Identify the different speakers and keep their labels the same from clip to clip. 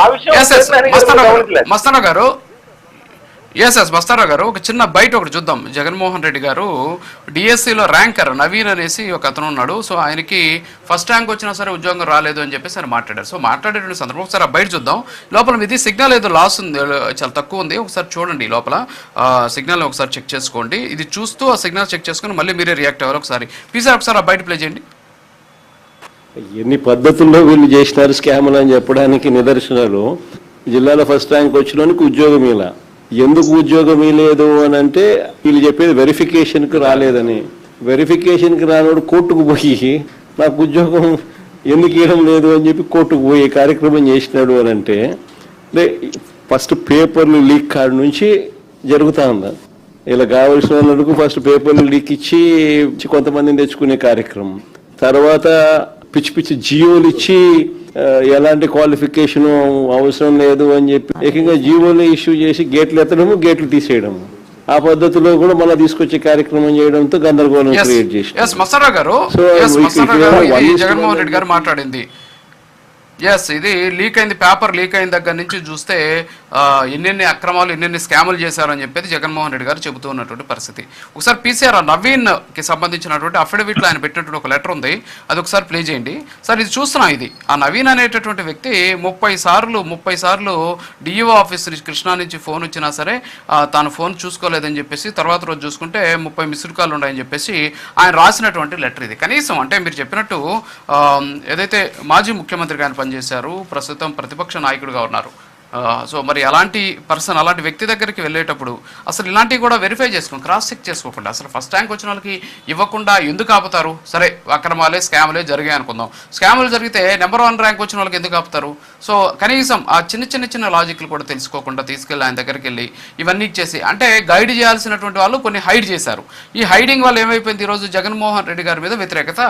Speaker 1: నిమిషం.
Speaker 2: మస్తారావు గారు మస్తారావు గారు ఒక చిన్న బయట ఒకటి చూద్దాం. జగన్మోహన్ రెడ్డి గారు డిఎస్సిలో ర్యాంకర్ నవీన్ అనేసి ఒక అతను ఉన్నాడు. సో ఆయనకి ఫస్ట్ ర్యాంక్ వచ్చినా సరే ఉద్యోగం రాలేదు అని చెప్పేసి ఆయన మాట్లాడారు. సో మాట్లాడేటువంటి సందర్భం ఒకసారి బయట చూద్దాం. లోపల మీది సిగ్నల్ ఏదో లాస్ ఉంది, చాలా తక్కువ ఉంది. ఒకసారి చూడండి లోపల సిగ్నల్ ఒకసారి చెక్ చేసుకోండి. ఇది చూస్తూ ఆ సిగ్నల్ చెక్ చేసుకుని మళ్ళీ మీరే రియాక్ట్ అవ్వాలి. ఒకసారి ప్లీజ్ ఒకసారి బయట ప్లే చేయండి.
Speaker 3: ఎన్ని పద్ధతుల్లో వీళ్ళు చేసినారు స్కాములు అని చెప్పడానికి నిదర్శనాలు జిల్లాలో ఫస్ట్ ర్యాంక్ వచ్చినోనికి ఉద్యోగం ఇలా. ఎందుకు ఉద్యోగం ఇవ్వలేదు అని అంటే వీళ్ళు చెప్పేది వెరిఫికేషన్కి రాలేదని. వెరిఫికేషన్కి రానోడు కోర్టుకు పోయి నాకు ఉద్యోగం ఎందుకు ఇవ్వడం లేదు అని చెప్పి కోర్టుకు పోయి కార్యక్రమం చేసినాడు అని అంటే ఫస్ట్ పేపర్లు లీక్ కాడ నుంచి జరుగుతూ ఉంది. ఇలా కావాల్సిన వాళ్ళకు ఫస్ట్ పేపర్లు లీక్ ఇచ్చి కొంతమందిని తెచ్చుకునే కార్యక్రమం, తర్వాత పిచ్చి పిచ్చి జియోలు ఇచ్చి ఎలాంటి క్వాలిఫికేషన్ అవసరం లేదు అని చెప్పి ఏకంగా జీవోలు ఇష్యూ చేసి గేట్లు ఎత్తడము గేట్లు తీసేయడము, ఆ పద్ధతిలో కూడా మళ్ళీ తీసుకొచ్చే కార్యక్రమం చేయడంతో గందరగోళం క్రియేట్ చేసి.
Speaker 2: జగన్మోహన్ రెడ్డి గారు మాట్లాడింది ఇది లీక్ అయింది. పేపర్ లీక్ అయిన దగ్గర నుంచి చూస్తే ఎన్నెన్ని అక్రమాలు ఎన్నెన్ని స్కాములు చేశారని చెప్పేది జగన్మోహన్ రెడ్డి గారు చెబుతూ ఉన్నటువంటి పరిస్థితి. ఒకసారి పీసీఆర్ నవీన్ కి సంబంధించినటువంటి అఫిడవిట్లో ఆయన పెట్టినటువంటి ఒక లెటర్ ఉంది, అది ఒకసారి ప్లే చేయండి సార్. ఇది చూస్తున్నాం. ఇది ఆ నవీన్ అనేటటువంటి వ్యక్తి 30 సార్లు డిఈఓ ఆఫీస్ కృష్ణా నుంచి ఫోన్ వచ్చినా సరే తాను ఫోన్ చూసుకోలేదని చెప్పేసి తర్వాత రోజు చూసుకుంటే 30 మిస్డ్ కాల్ ఉన్నాయని చెప్పేసి ఆయన రాసినటువంటి లెటర్ ఇది. కనీసం అంటే మీరు చెప్పినట్టు ఏదైతే మాజీ ముఖ్యమంత్రిగా ఆయన పనిచేశారు, ప్రస్తుతం ప్రతిపక్ష నాయకుడిగా ఉన్నారు. సో మరి అలాంటి పర్సన్ అలాంటి వ్యక్తి దగ్గరికి వెళ్ళేటప్పుడు అసలు ఇలాంటివి కూడా వెరిఫై చేసుకోండి, క్రాస్ చెక్ చేసుకోకుండా అసలు ఫస్ట్ ర్యాంక్ వచ్చిన వాళ్ళకి ఇవ్వకుండా ఎందుకు ఆపుతారు? సరే అక్రమాలే స్కాములే జరిగాయి అనుకుందాం, స్కాములు జరిగితే నెంబర్ 1 ర్యాంక్ వచ్చిన వాళ్ళకి ఎందుకు ఆపుతారు? సో కనీసం ఆ చిన్న లాజిక్లు కూడా తెలుసుకోకుండా తీసుకెళ్ళి ఆయన దగ్గరికి వెళ్ళి ఇవన్నీ ఇచ్చేసి అంటే గైడ్ చేయాల్సినటువంటి వాళ్ళు కొన్ని హైడ్ చేశారు. ఈ హైడింగ్ వల్ల ఏమైపోయింది, ఈరోజు జగన్మోహన్ రెడ్డి గారి మీద వ్యతిరేకత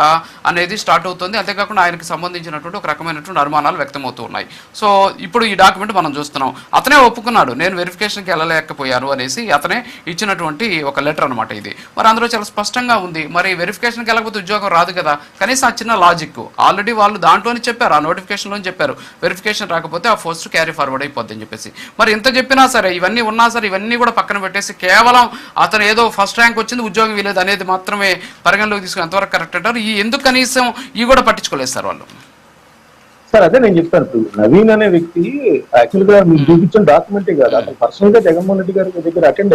Speaker 2: అనేది స్టార్ట్ అవుతుంది. అంతేకాకుండా ఆయనకి సంబంధించినటువంటి ఒక రకమైనటువంటి అనుమానాలు వ్యక్తమవుతూ ఉన్నాయి. సో ఇప్పుడు ఈ డాక్యుమెంట్ మనం చూస్తున్నాం. అతనే ఒప్పుకున్నాడు నేను వెరిఫికేషన్కి వెళ్ళలేకపోయాను అనేసి అతనే ఇచ్చినటువంటి ఒక లెటర్ అనమాట ఇది. మరి అందులో చాలా స్పష్టంగా ఉంది, మరి వెరిఫికేషన్కి వెళ్ళకపోతే ఉద్యోగం రాదు కదా. కనీసం ఆ చిన్న లాజిక్ ఆల్రెడీ వాళ్ళు దాంట్లోనే చెప్పారు, ఆ నోటిఫికేషన్లో చెప్పారు వెరిఫికేషన్ రాకపోతే ఆ పోస్ట్ క్యారీ ఫార్వర్డ్ అయిపోద్ది అని చెప్పేసి. మరి ఎంత చెప్పినా సరే ఇవన్నీ ఉన్నా సరే ఇవన్నీ కూడా పక్కన పెట్టేసి కేవలం అతను ఏదో ఫస్ట్ ర్యాంక్ వచ్చింది ఉద్యోగం ఇవ్వలేదు అనేది మాత్రమే పరిగణలోకి తీసుకుని ఎంతవరకు కరెక్ట్ అంటారు? ఈ ఎందుకు కనీసం ఇవి కూడా పట్టించుకోలేదు సార్ వాళ్ళు?
Speaker 1: సార్ అదే నేను చెప్తాను. నవీన్ అనే వ్యక్తి యాక్చువల్ గా మీకు చూపించిన డాక్యుమెంటే కాదు, అతను పర్సనల్ గా జగన్మోహన్ రెడ్డి గారి దగ్గర అటెండ్